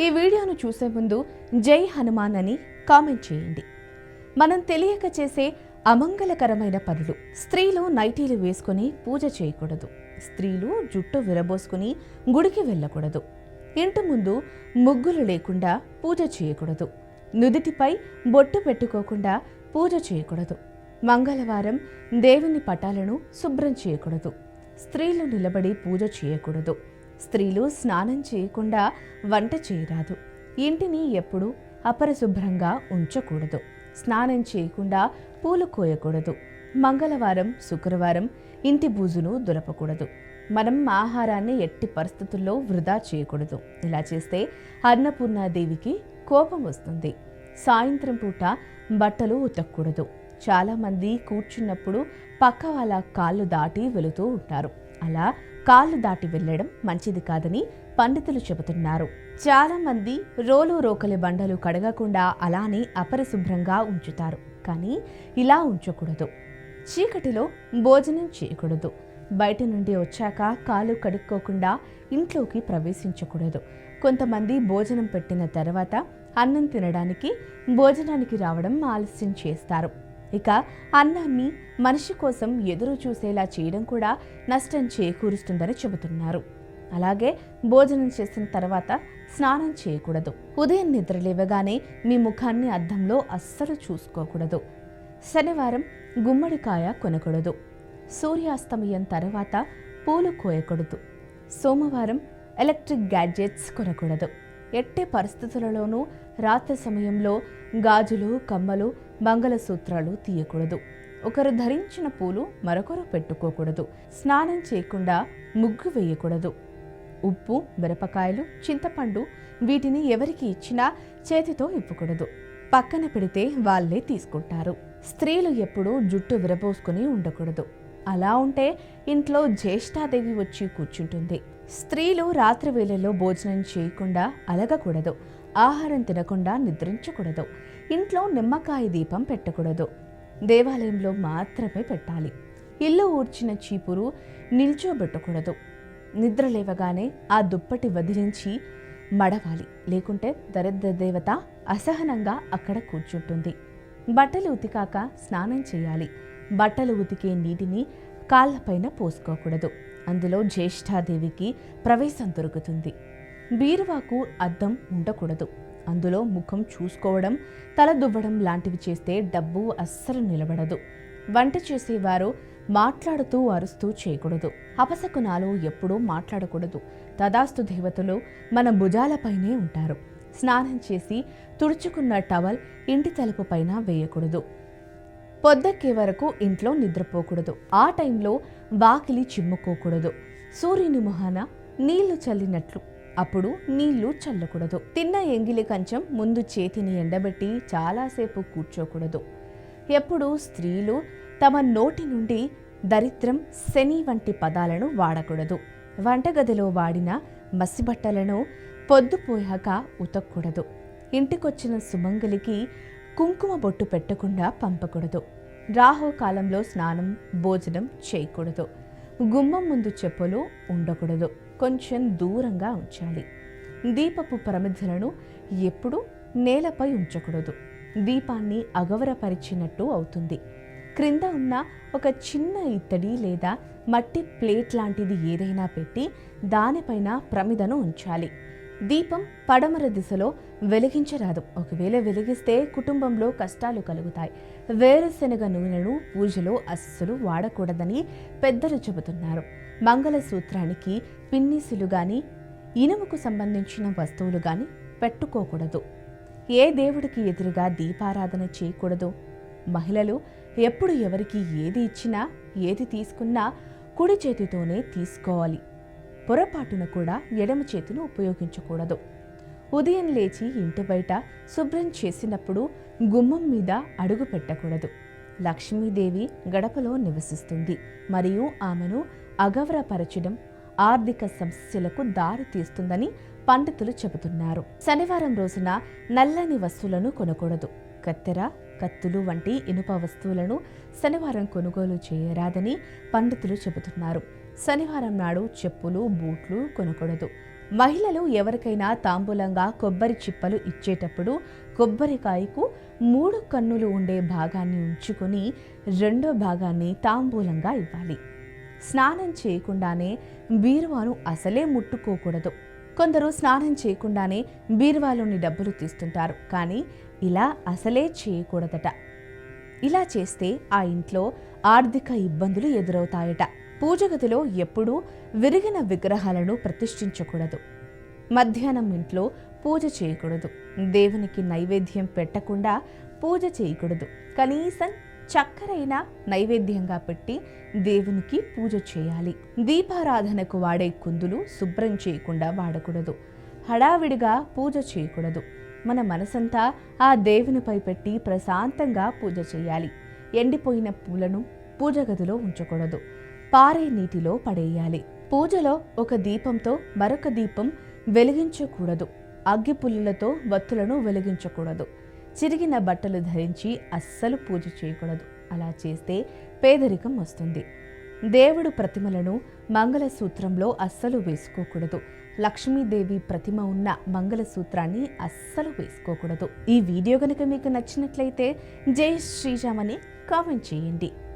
ఈ వీడియోను చూసే ముందు జై హనుమాన్ అని కామెంట్ చేయండి. మనం తెలియక చేసే అమంగళకరమైన పనులు. స్త్రీలు నైటీలు వేసుకుని పూజ చేయకూడదు. స్త్రీలు జుట్టు విరబోసుకుని గుడికి వెళ్ళకూడదు. ఇంటి ముందు ముగ్గులు లేకుండా పూజ చేయకూడదు. నుదిటిపై బొట్టు పెట్టుకోకుండా పూజ చేయకూడదు. మంగళవారం దేవుని పటాలను శుభ్రం చేయకూడదు. స్త్రీలు నిలబడి పూజ చేయకూడదు. స్త్రీలు స్నానం చేయకుండా వంట చేయరాదు. ఇంటిని ఎప్పుడూ అపరిశుభ్రంగా ఉంచకూడదు. స్నానం చేయకుండా పూలు కోయకూడదు. మంగళవారం, శుక్రవారం ఇంటి బూజును దులపకూడదు. మనం ఆహారాన్ని ఎట్టి పరిస్థితుల్లో వృధా చేయకూడదు. ఇలా చేస్తే అన్నపూర్ణాదేవికి కోపం వస్తుంది. సాయంత్రం పూట బట్టలు ఉతకూడదు. చాలామంది కూర్చున్నప్పుడు పక్క వాళ్ళ కాళ్ళు దాటి వెళుతూ ఉంటారు. అలా కాళ్ళు దాటి వెళ్ళడం మంచిది కాదని పండితులు చెబుతున్నారు. చాలామంది రోకలి బండలు కడగకుండా అలానే అపరిశుభ్రంగా ఉంచుతారు. కానీ ఇలా ఉంచకూడదు. చీకటిలో భోజనం చేయకూడదు. బయట నుండి వచ్చాక కాళ్ళు కడుక్కోకుండా ఇంట్లోకి ప్రవేశించకూడదు. కొంతమంది భోజనం పెట్టిన తర్వాత అన్నం తినడానికి భోజనానికి రావడం ఆలస్యం చేస్తారు. ఇక అన్నాన్ని మనిషి కోసం ఎదురు చూసేలా చేయడం కూడా నష్టం చేకూరుస్తుందని చెబుతున్నారు. అలాగే భోజనం చేసిన తర్వాత స్నానం చేయకూడదు. ఉదయం నిద్ర లేవగానే మీ ముఖాన్ని అద్దంలో అస్సలు చూసుకోకూడదు. శనివారం గుమ్మడికాయ కొనకూడదు. సూర్యాస్తమయం తర్వాత పూలు కోయకూడదు. సోమవారం ఎలక్ట్రిక్ గ్యాడ్జెట్స్ కొనకూడదు. ఎట్టి పరిస్థితులలోనూ రాత్రి సమయంలో గాజులు, కమ్మలు, మంగళసూత్రాలు తీయకూడదు. ఒకరు ధరించిన పూలు మరొకరు పెట్టుకోకూడదు. స్నానం చేయకుండా ముగ్గు వేయకూడదు. ఉప్పు, మిరపకాయలు, చింతపండు వీటిని ఎవరికి ఇచ్చినా చేతితో ఇవ్వకూడదు. పక్కన పెడితే వాళ్ళే తీసుకుంటారు. స్త్రీలు ఎప్పుడూ జుట్టు విరబోసుకుని ఉండకూడదు. అలా ఉంటే ఇంట్లో జ్యేష్ఠాదేవి వచ్చి కూర్చుంటుంది. స్త్రీలు రాత్రి వేళల్లో భోజనం చేయకుండా అలగకూడదు. ఆహారం తినకుండా నిద్రించకూడదు. ఇంట్లో నిమ్మకాయ దీపం పెట్టకూడదు. దేవాలయంలో మాత్రమే పెట్టాలి. ఇల్లు ఊడ్చిన చీపురు నిల్చోబెట్టకూడదు. నిద్ర లేవగానే ఆ దుప్పటి వదిలించి మడవాలి. లేకుంటే దరిద్ర దేవత అసహనంగా అక్కడ కూర్చుంటుంది. బట్టలు ఉతికాక స్నానం చేయాలి. బట్టలు ఉతికే నీటిని కాళ్ళపైన పోసుకోకూడదు. అందులో జ్యేష్ఠాదేవికి ప్రవేశం దొరుకుతుంది. బీరువాకు అద్దం ఉండకూడదు. అందులో ముఖం చూసుకోవడం, తల దువ్వడం లాంటివి చేస్తే డబ్బు అస్సలు నిలబడదు. వంట చేసేవారు మాట్లాడుతూ అరుస్తూ చేయకూడదు. అపశకునాలు ఎప్పుడూ మాట్లాడకూడదు. తదాస్తు దేవతలు మన భుజాలపైనే ఉంటారు. స్నానం చేసి తుడుచుకున్న టవల్ ఇంటి తలుపు పైన వేయకూడదు. పొద్దెక్కే వరకు ఇంట్లో నిద్రపోకూడదు. ఆ టైంలో వాకిలి చిమ్ముకోకూడదు. సూర్యుని మొహాన నీళ్లు చల్లినట్లు అప్పుడు నీళ్లు చల్లకూడదు. తిన్న ఎంగిలి కంచం ముందు చేతిని ఎండబెట్టి చాలాసేపు కూర్చోకూడదు. ఎప్పుడు స్త్రీలు తమ నోటి నుండి దరిద్రం, శని వంటి పదాలను వాడకూడదు. వంటగదిలో వాడిన మసిబట్టలను పొద్దుపోయాక ఉతకూడదు. ఇంటికొచ్చిన సుమంగలికి కుంకుమ బొట్టు పెట్టకుండా పంపకూడదు. రాహుకాలంలో స్నానం, భోజనం చేయకూడదు. గుమ్మం ముందు చెప్పులు ఉండకూడదు. కొంచెం దూరంగా ఉంచాలి. దీపపు ప్రమిదలను ఎప్పుడూ నేలపై ఉంచకూడదు. దీపాన్ని అగౌరవపరిచినట్టు అవుతుంది. క్రింద ఉన్న ఒక చిన్న ఇత్తడి లేదా మట్టి ప్లేట్ లాంటిది ఏదైనా పెట్టి దానిపైన ప్రమిదను ఉంచాలి. దీపం పడమర దిశలో వెలిగించరాదు. ఒకవేళ వెలిగిస్తే కుటుంబంలో కష్టాలు కలుగుతాయి. వేరుశెనగ నూనెను పూజలో అస్సలు వాడకూడదని పెద్దలు చెబుతున్నారు. మంగళసూత్రానికి పిన్నీసులు గాని, ఇనుముకు సంబంధించిన వస్తువులు గాని పెట్టుకోకూడదు. ఏ దేవుడికి ఎదురుగా దీపారాధన చేయకూడదు. మహిళలు ఎప్పుడు ఎవరికి ఏది ఇచ్చినా, ఏది తీసుకున్నా కుడి చేతితోనే తీసుకోవాలి. పొరపాటున కూడా ఎడమ చేతిని ఉపయోగించకూడదు. ఉదయం లేచి ఇంటి బయట శుభ్రం చేసినప్పుడు గుమ్మం మీద అడుగు పెట్టకూడదు. లక్ష్మీదేవి గడపలో నివసిస్తుంది మరియు ఆమెను అగౌరవపరచడం ఆర్థిక సమస్యలకు దారి తీస్తుందని పండితులు చెబుతున్నారు. శనివారం రోజున నల్లని వస్తువులను కొనకూడదు. కత్తెర, కత్తులు వంటి ఇనుప వస్తువులను శనివారం కొనుగోలు చేయరాదని పండితులు చెబుతున్నారు. శనివారం నాడు చెప్పులు, బూట్లు కొనకూడదు. మహిళలు ఎవరికైనా తాంబూలంగా కొబ్బరి చిప్పలు ఇచ్చేటప్పుడు కొబ్బరికాయకు 3 కన్నులు ఉండే భాగాన్ని ఉంచుకొని రెండో భాగాన్ని తాంబూలంగా ఇవ్వాలి. స్నానం చేయకుండానే బీరువాను అసలే ముట్టుకోకూడదు. కొందరు స్నానం చేయకుండానే బీరువాలోని డబ్బులు తీస్తుంటారు, కానీ ఇలా అసలే చేయకూడదట. ఇలా చేస్తే ఆ ఇంట్లో ఆర్థిక ఇబ్బందులు ఎదురవుతాయట. పూజగదిలో ఎప్పుడూ విరిగిన విగ్రహాలను ప్రతిష్ఠించకూడదు. మధ్యాహ్నం ఇంట్లో పూజ చేయకూడదు. దేవునికి నైవేద్యం పెట్టకుండా పూజ చేయకూడదు. కనీసం చక్కెరైనా నైవేద్యంగా పెట్టి దేవునికి పూజ చేయాలి. దీపారాధనకు వాడే కుందులు శుభ్రం చేయకుండా వాడకూడదు. హడావిడిగా పూజ చేయకూడదు. మన మనసంతా ఆ దేవునిపై పెట్టి ప్రశాంతంగా పూజ చేయాలి. ఎండిపోయిన పూలను పూజగదిలో ఉంచకూడదు. పారే నీటిలో పడేయాలి. పూజలో ఒక దీపంతో మరొక దీపం వెలిగించకూడదు. అగ్గిపుల్లలతో వత్తులను వెలిగించకూడదు. చిరిగిన బట్టలు ధరించి అస్సలు పూజ చేయకూడదు. అలా చేస్తే పేదరికం వస్తుంది. దేవుడు ప్రతిమలను మంగళసూత్రంలో అస్సలు వేసుకోకూడదు. లక్ష్మీదేవి ప్రతిమ ఉన్న మంగళసూత్రాన్ని అస్సలు వేసుకోకూడదు. ఈ వీడియో గనుక మీకు నచ్చినట్లయితే జై శ్రీరామ్ అని కామెంట్ చేయండి.